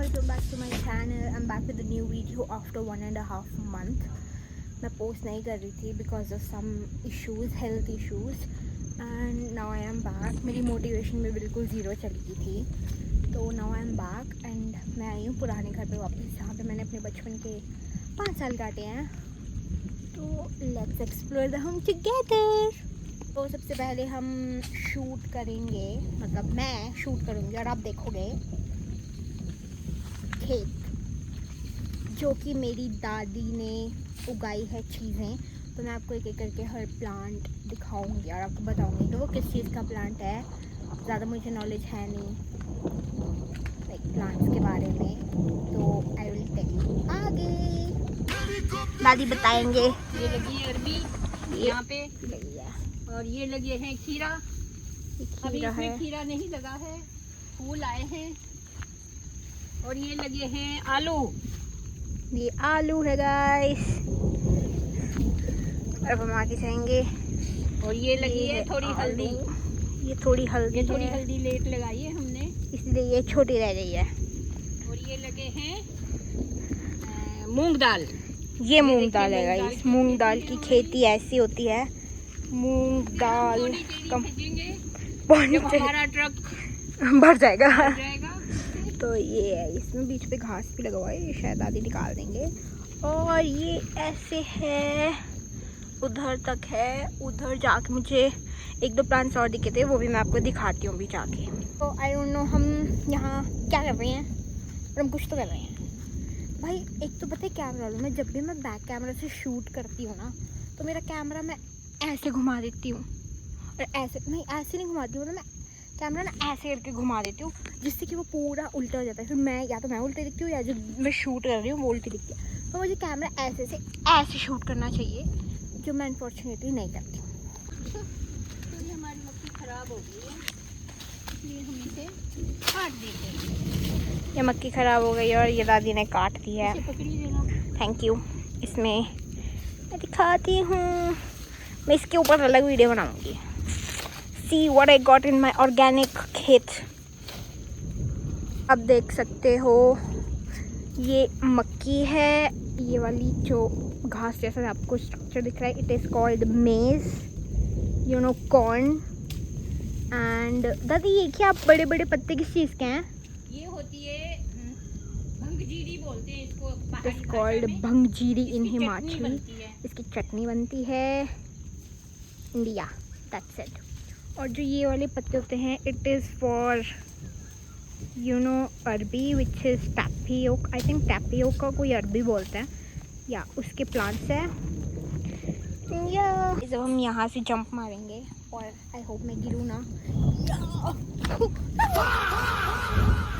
welcome back to my channel. I'm back with a new video after 1.5 month. मैं post नहीं कर रही थी because of some issues, health issues, and now I am back. मेरी motivation में बिल्कुल zero चली गई थी, तो now I am back and मैं आई हूँ पुराने घर पे वापस, जहाँ पे मैंने अपने बचपन के 5 साल काटे हैं. तो let's explore the home together. तो सबसे पहले हम शूट करेंगे, मतलब मैं शूट करूँगी और आप देखोगे खेत जो कि मेरी दादी ने उगाई है चीज़ें. तो मैं आपको एक एक करके हर प्लांट दिखाऊंगी और आपको बताऊंगी कि वो किस चीज़ का प्लांट है. ज़्यादा मुझे नॉलेज है नहीं लाइक प्लांट्स के बारे में, तो आई विल टेल यू आगे. दादी बताएंगे. ये लगी है अरबी यहाँ पे, और ये लगे हैं खीरा. अभी इसमें खीरा नहीं लगा है, फूल आए हैं. और ये लगे हैं आलू. ये आलू है गाइस. अब हम आगे जाएंगे. और ये लगी है थोड़ी हल्दी. ये थोड़ी हल्दी लेट लगाई है हमने, इसलिए ये छोटी रह गई है. और ये लगे हैं मूंग दाल. ये मूंग दाल है गाइस. मूंग दाल की खेती ऐसी होती है. मूंग दाल कम हमारा ट्रक भर जाएगा. जाएगा. तो ये है, इसमें बीच पे घास भी लगा हुआ है, ये शायद दादी निकाल देंगे. और ये ऐसे है, उधर तक है. उधर जाके मुझे एक दो प्लांट्स और दिखे थे, वो भी मैं आपको दिखाती हूँ भी जाके. तो आई डोंट नो हम यहाँ क्या कर रहे हैं, और हम कुछ तो कर रहे हैं भाई. एक तो पता है क्या प्रॉब्लम है, जब भी मैं बैक कैमरा से शूट करती हूँ ना, तो मेरा कैमरा मैं ऐसे घुमा देती हूँ, और ऐसे नहीं घुमाती हूँ, मतलब मैं कैमरा ना ऐसे करके घुमा देती हूँ, जिससे कि वो पूरा उल्टा हो जाता है. फिर मैं या तो मैं उल्टी दिखती हूँ, या जो मैं शूट कर रही हूँ वो उल्टी दिखती है. तो मुझे कैमरा ऐसे से ऐसे शूट करना चाहिए, जो मैं अनफॉर्चुनेटली नहीं करती हूँ. तो हमारी मक्खी ख़राब हो गई है, इसलिए हम इसे काट देते हैं. ये मक्खी ख़राब हो गई और ये दादी ने काट दी है. पकड़ी देना. Thank you. इसमें मैं दिखाती हूँ, मैं इसके ऊपर अलग वीडियो बनाऊँगी. See what I got in my organic खेत. अब देख सकते हो ये मक्की है. ये वाली जो घास जैसा आपको स्ट्रक्चर दिख रहा है, इट इज़ कॉल्ड मेज, यू नो कॉर्न. एंड दादी ये क्या बड़े बड़े पत्ते किस चीज़ के हैं? ये होती है भंगजीरी बोलते हैं इसको. इट इज़ कॉल्ड भंगजीरी इन इसकी चटनी हिमाचली. बनती है. इसकी चटनी बनती है इंडिया. That's it. और जो ये वाले पत्ते होते हैं, it is for you know अरबी विच इज़ टैपियोक. आई थिंक टैपियोक का कोई अरबी बोलते हैं, या उसके प्लांट्स है. या जब हम यहाँ से जंप मारेंगे, और आई होप मैं गिरूँ ना.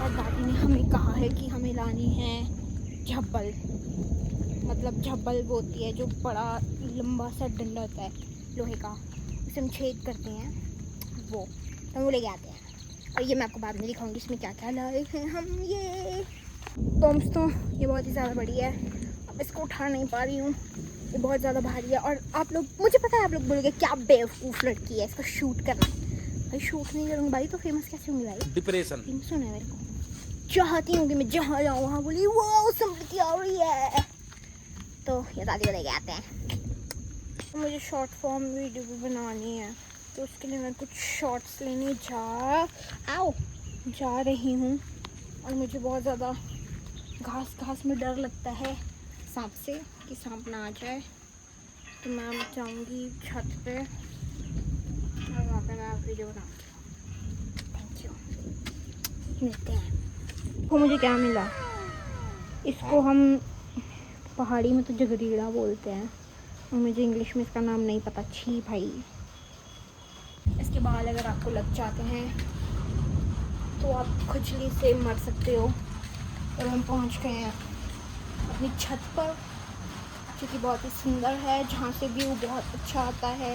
और दादी ने हमें कहा है कि हमें लानी है झब्बल. मतलब झब्बल वो होती है जो बड़ा लंबा सा डंडा होता है लोहे का, उसे हम छेद करते हैं, वो तो वो लेके आते हैं. और ये मैं आपको बाद में दिखाऊंगी इसमें क्या क्या लाए हैं हम. ये दोस्तों ये बहुत ही ज़्यादा बड़ी है, अब इसको उठा नहीं पा रही हूँ, ये बहुत ज़्यादा भारी है. और आप लोग, मुझे पता है आप लोग बोलोगे क्या बेवकूफ़ लड़की है इसको शूट करना. भाई शूट नहीं करूँगी भाई तो फेमस कैसे होंगी भाई? डिप्रेशन. फेमस होना है मेरे को. चाहती हूँ कि मैं जहाँ जाऊँ वहाँ बोली वाह समृद्धि आ रही है. तो ये दादी को लेके आते हैं. मुझे शॉर्ट फॉर्म वीडियो भी बनानी है, तो उसके लिए मैं कुछ शॉर्ट्स लेने जा रही हूँ. और मुझे बहुत ज़्यादा घास में डर लगता है सांप से, कि सांप ना आ जाए. तो मैं जाऊँगी छत पे और वहाँ पे मैं वीडियो बनाऊँगी. Thank you. मिलते हैं. तो मुझे क्या मिला, इसको हम पहाड़ी में तो जगरीड़ा बोलते हैं, और मुझे इंग्लिश में इसका नाम नहीं पता. छी भाई. इसके बाल अगर आपको लग जाते हैं तो आप खुजली से मर सकते हो. और हम पहुंच गए हैं अपनी छत पर, जो कि बहुत ही सुंदर है, जहाँ से व्यू बहुत अच्छा आता है.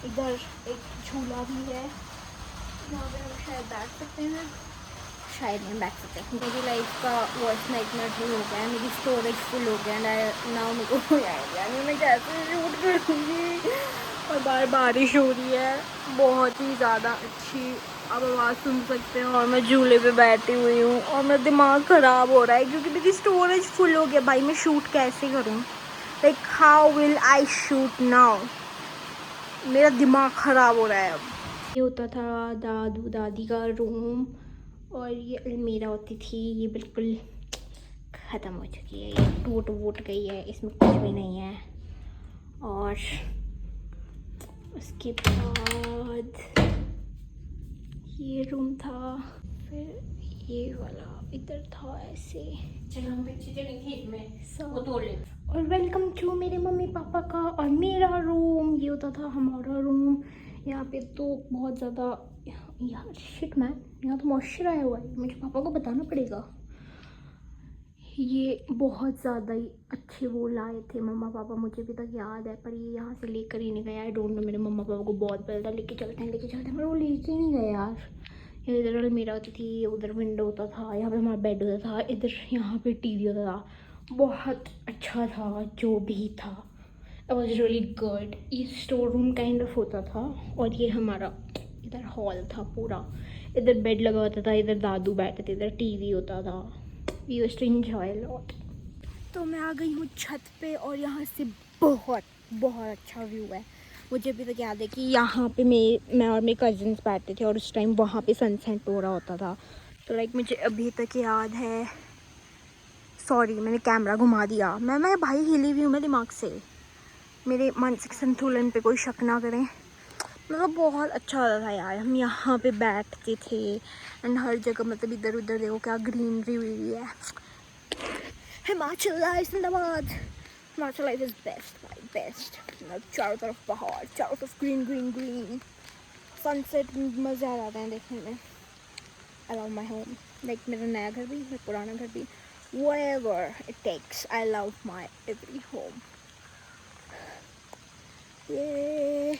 इधर एक झूला भी है, जहाँ पे हम शायद बैठ सकते हैं, शायद नहीं बैठ सकते. मेरी लाइफ का वॉइस नाइटमेयर ही हो गया है, मेरी स्टोरेज फुल हो गया है ना. मेरे को यानी मैं कैसे शूट करूँगी. और बारिश हो रही है, बहुत ही ज़्यादा अच्छी आप आवाज़ सुन सकते हो और मैं झूले पे बैठी हुई हूँ और मेरा दिमाग ख़राब हो रहा है क्योंकि मेरी स्टोरेज फुल हो गया। भाई मैं शूट कैसे करूँ? Like how will I shoot now? मेरा दिमाग ख़राब हो रहा है अब। ये होता था दादू दादी का रूम और ये अलमीरा होती थी। ये बिल्कुल ख़त्म हो चुकी है, ये टूट वूट गई है, इसमें कुछ भी नहीं है। और उसके बाद ये रूम था, फिर ये वाला इधर था ऐसे। चलो हम पीछे चले खेत में, वो तोड़ ले। और वेलकम टू मेरे मम्मी पापा का और मेरा रूम। ये होता था हमारा रूम। यहाँ पे तो बहुत ज़्यादा यार शिट मैन, यहाँ तो मॉइस्चर आया हुआ है, मुझे पापा को बताना पड़ेगा। ये बहुत ज़्यादा ही अच्छे वो लाए थे मम्मा पापा, मुझे भी तक याद है, पर ये यहाँ से लेकर ही नहीं गया। आई डोंट नो, मेरे मम्मा पापा को बहुत पता था लेके चलते हैं, पर वो लेके नहीं गए यार। ये इधर अलमीरा होती थी, उधर विंडो होता था, यहाँ पे हमारा बेड होता था, इधर यहाँ पे टीवी होता था। बहुत अच्छा था जो भी था, इट वॉज रियली गुड। ये स्टोर रूम काइंड ऑफ होता था और ये हमारा इधर हॉल था पूरा। इधर बेड लगा होता था, इधर दादू बैठते थे, इधर टीवी होता था। We used to enjoy a lot. तो मैं आ गई हूँ छत पे और यहाँ से बहुत बहुत अच्छा व्यू है। मुझे अभी तक याद है कि यहाँ पे मैं और मेरे कज़न्स बैठते थे और उस टाइम वहाँ पे सनसेट हो रहा होता था। तो लाइक मुझे अभी तक याद है। सॉरी मैंने कैमरा घुमा दिया। मैं भाई हिली हुई हूँ मैं दिमाग से, मेरे मानसिक संतुलन पे कोई शक ना करें। मतलब बहुत अच्छा होता था यार, हम यहाँ पे बैठते थे एंड हर जगह मतलब इधर उधर देखो क्या ग्रीनरी हुई है। हिमाचल लाइफ जिंदाबाद। हिमाचल लाइफ इज बेस्ट भाई, बेस्ट। मतलब चारों तरफ पहाड़, चारों तरफ ग्रीन ग्रीन ग्रीन, सनसेट मज़े आ जाते हैं देखने में। I love my home, like मेरा नया घर भी, मेरा पुराना घर भी, whatever it takes, I love my every home। ये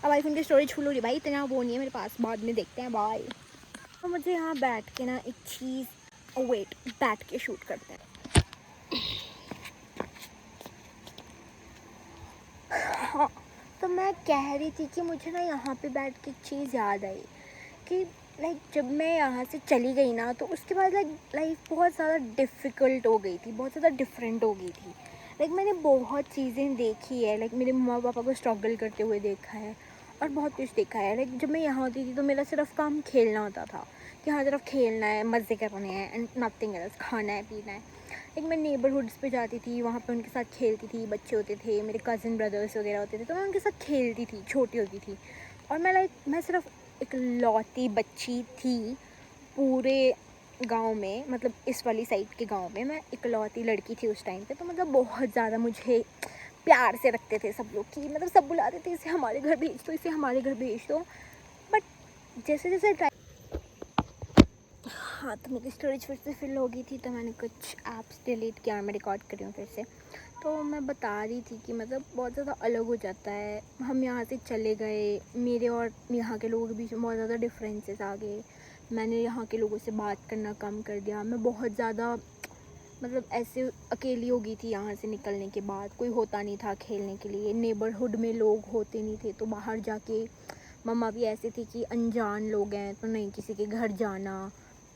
अब आईफोन की स्टोरेज फुल हो रही भाई, इतना वो नहीं है मेरे पास, बाद में देखते हैं बाय। तो मुझे यहाँ बैठ के ना एक चीज़, वेट, बैठ के शूट करते हैं। हाँ, तो मैं कह रही थी कि मुझे ना यहाँ पे बैठ के एक चीज़ याद आई कि लाइक जब मैं यहाँ से चली गई ना तो उसके बाद लाइफ बहुत ज़्यादा डिफ़िकल्ट हो गई थी, बहुत ज़्यादा डिफरेंट हो गई थी। लाइक मैंने बहुत चीज़ें देखी है, लाइक मेरे मम्मा पापा को स्ट्रगल करते हुए देखा है और बहुत कुछ देखा है। लाइक जब मैं यहाँ होती थी तो मेरा सिर्फ काम खेलना होता था कि हाँ सिर्फ खेलना है, मज़े करने हैं एंड नथिंग एल्स, खाना है पीना है। लाइक मैं नेबरहुड्स पे जाती थी, वहाँ पे उनके साथ खेलती थी, बच्चे होते थे मेरे कज़न ब्रदर्स वगैरह होते थे, तो मैं उनके साथ खेलती थी, छोटी होती थी। और मैं सिर्फ एक लौती बच्ची थी पूरे गांव में, मतलब इस वाली साइड के गांव में मैं इकलौती लड़की थी उस टाइम पे। तो मतलब बहुत ज़्यादा मुझे प्यार से रखते थे सब लोग, कि मतलब सब बुलाते थे इसे हमारे घर भेज दो, इसे हमारे घर भेज दो। बट जैसे जैसे हाँ, तो मेरी स्टोरेज फिर से फिल हो गई थी तो मैंने कुछ ऐप्स डिलीट किया और मैं रिकॉर्ड कर रही हूँ फिर से। तो मैं बता रही थी कि मतलब बहुत ज़्यादा अलग हो जाता है। हम यहाँ से चले गए, मेरे और यहाँ के लोगों के बीच में बहुत ज़्यादा डिफरेंसेस आ गए। मैंने यहाँ के लोगों से बात करना कम कर दिया। मैं बहुत ज़्यादा मतलब ऐसे अकेली हो गई थी यहाँ से निकलने के बाद। कोई होता नहीं था खेलने के लिए, नेबरहुड में लोग होते नहीं थे, तो बाहर जाके मम्मा भी ऐसी थी कि अनजान लोग हैं तो नहीं किसी के घर जाना।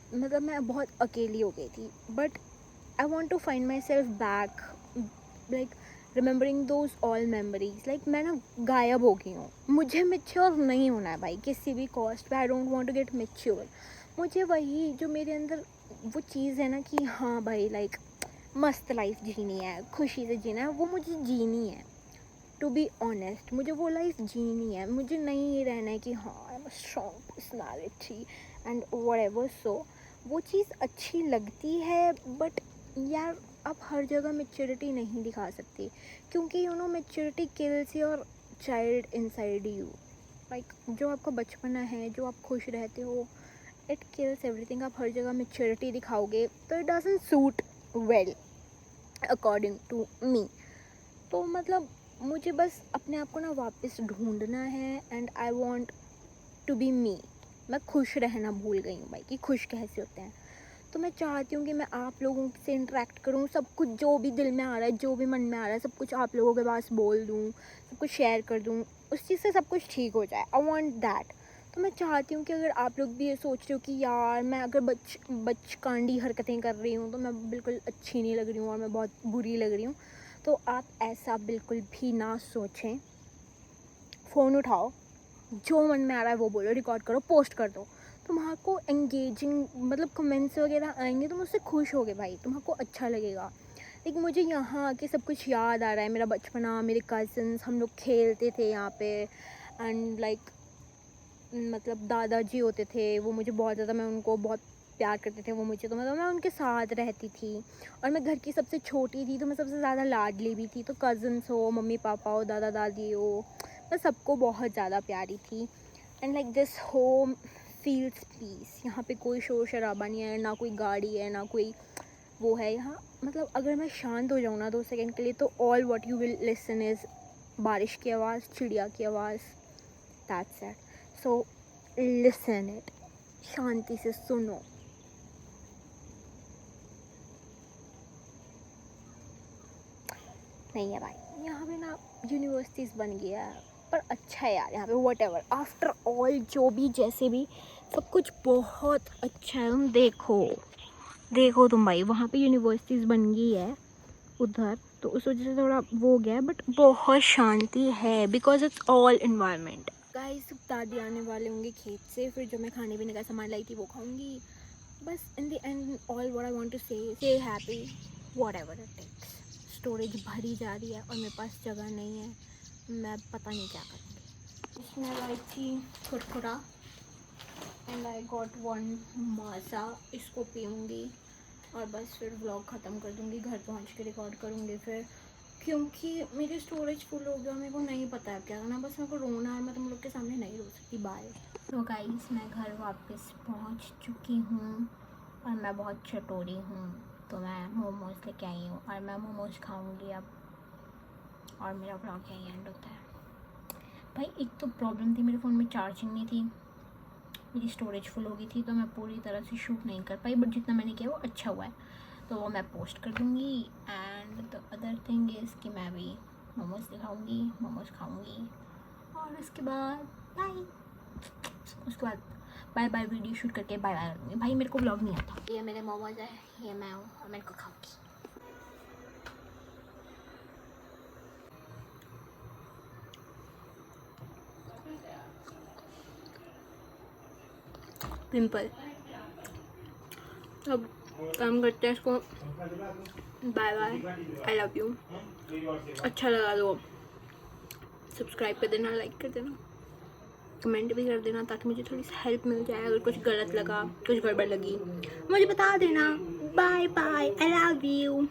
मतलब मैं बहुत अकेली हो गई थी। But I want to find myself back, like remembering those all memories. Like मैं ना गायब हो गई हूँ। मुझे मेच्योर नहीं होना है भाई किसी भी कॉस्ट पे। I don't want to get mature. मुझे वही जो मेरे अंदर वो चीज़ है ना कि हाँ भाई लाइक मस्त लाइफ जीनी है, खुशी से जीना है, वो मुझे जीनी है। टू बी ऑनेस्ट मुझे वो लाइफ जीनी है। मुझे नहीं रहना है कि हाँ I am a strong personality and whatever. So वो चीज़ अच्छी लगती है बट यार आप हर जगह मेच्योरिटी नहीं दिखा सकते, क्योंकि you know maturity kills your child inside you. Like जो आपका बचपना है, जो आप खुश रहते हो, इट किल्स एवरीथिंग। आप हर जगह मेच्योरिटी दिखाओगे तो it doesn't suit well according to me. तो मतलब मुझे बस अपने आप को ना वापस ढूंढना है and I want to be me. मैं खुश रहना भूल गई हूँ भाई कि खुश कैसे होते हैं। तो मैं चाहती हूँ कि मैं आप लोगों से इंटरेक्ट करूँ, सब कुछ जो भी दिल में आ रहा है, जो भी मन में आ रहा है, सब कुछ आप लोगों के पास बोल दूँ, सब कुछ शेयर कर दूँ, उस चीज़ से सब कुछ ठीक हो जाए। I want that. तो मैं चाहती हूँ कि अगर आप लोग भी ये सोच रहे हो कि यार मैं अगर बचकांडी हरकतें कर रही हूँ तो मैं बिल्कुल अच्छी नहीं लग रही हूँ और मैं बहुत बुरी लग रही हूँ, तो आप ऐसा बिल्कुल भी ना सोचें। फ़ोन उठाओ, जो मन में आ रहा है वो बोलो, रिकॉर्ड करो, पोस्ट कर दो। तुम्हारा एंगेजिंग मतलब कमेंट्स वगैरह आएंगे, तुम उससे खुश होगे भाई, तुम्हारा अच्छा लगेगा। लेकिन मुझे यहाँ आके सब कुछ याद आ रहा है, मेरा बचपना, मेरे कज़न्स, हम लोग खेलते थे यहाँ पे, एंड लाइक मतलब दादाजी होते थे, वो मुझे बहुत ज़्यादा, मैं उनको बहुत प्यार करते थे वो मुझे, तो मतलब मैं उनके साथ रहती थी। और मैं घर की सबसे छोटी थी, तो मैं सबसे ज़्यादा लाडली भी थी। तो कज़न्स हो, मम्मी पापा हो, दादा दादी हो, मैं सबको बहुत ज़्यादा प्यारी थी। And like this home feels peace. यहाँ पे कोई शोर शराबा नहीं है, ना कोई गाड़ी है, ना कोई वो है यहाँ। मतलब अगर मैं शांत हो जाऊँ ना 2 सेकंड के लिए, तो all what you will listen is बारिश की आवाज़, चिड़िया की आवाज़, that's it. So listen it, शांति से सुनो। नहीं है भाई, यहाँ पे ना यूनिवर्सिटीज़ बन गया है, पर अच्छा है यार यहाँ पे, वट एवर, आफ्टर ऑल जो भी जैसे भी सब कुछ बहुत अच्छा है। तुम देखो तुम भाई, वहाँ पे यूनिवर्सिटीज़ बन गई है उधर, तो उस वजह से थोड़ा वो हो गया है, बट बहुत शांति है, because it's all environment. Guys दादी आने वाले होंगे खेत से, फिर जो मैं खाने पीने का सामान लाई थी वो खाऊंगी। बस in the end all what I want to say happy whatever it takes. Storage भरी जा रही है और मेरे पास जगह नहीं है, मैं पता नहीं क्या करूँगी। इसमें लाई थी कुरकुरा एंड आई गॉट 1 माजा, इसको पीऊँगी और बस फिर व्लॉग ख़त्म कर दूँगी, घर पहुँच के रिकॉर्ड करूँगी फिर, क्योंकि मेरी स्टोरेज फुल हो गया, मेरे को नहीं पता है क्या करना, बस मेरे को रोना है, मैं तुम लोग के सामने नहीं रो सकती। बाय। तो गाइस मैं घर वापस पहुँच चुकी हूँ और मैं बहुत चटोरी हूँ, तो मैं मोमोज़ लेके आई हूँ और मैं मोमोज़ खाऊँगी अब, और मेरा व्लॉग यहीं एंड होता है। भाई एक तो प्रॉब्लम थी, मेरे फ़ोन में चार्जिंग नहीं थी, मेरी स्टोरेज फुल हो गई थी, तो मैं पूरी तरह से शूट नहीं कर पाई, बट जितना मैंने किया वो अच्छा हुआ है, तो वो मैं पोस्ट कर दूँगी। And the other thing is कि मैं भी मोमोज़ दिखाऊँगी, मोमोज़ खाऊँगी, और उसके बाद बाय बाय वीडियो शूट करके बाय बाय कर दूँगी। भाई मेरे को व्लॉग नहीं आता। ये मेरे मोमोज़ है, ये मैं हूँ और मेरे को खाऊँगी। पिंपल, अब काम करते हैं इसको। Bye bye, I love you. अच्छा लगा तो सब्सक्राइब कर देना, लाइक कर देना, कमेंट भी कर देना, ताकि मुझे थोड़ी सी हेल्प मिल जाए। अगर कुछ गलत लगा, कुछ गड़बड़ लगी, मुझे बता देना। Bye bye, I love you.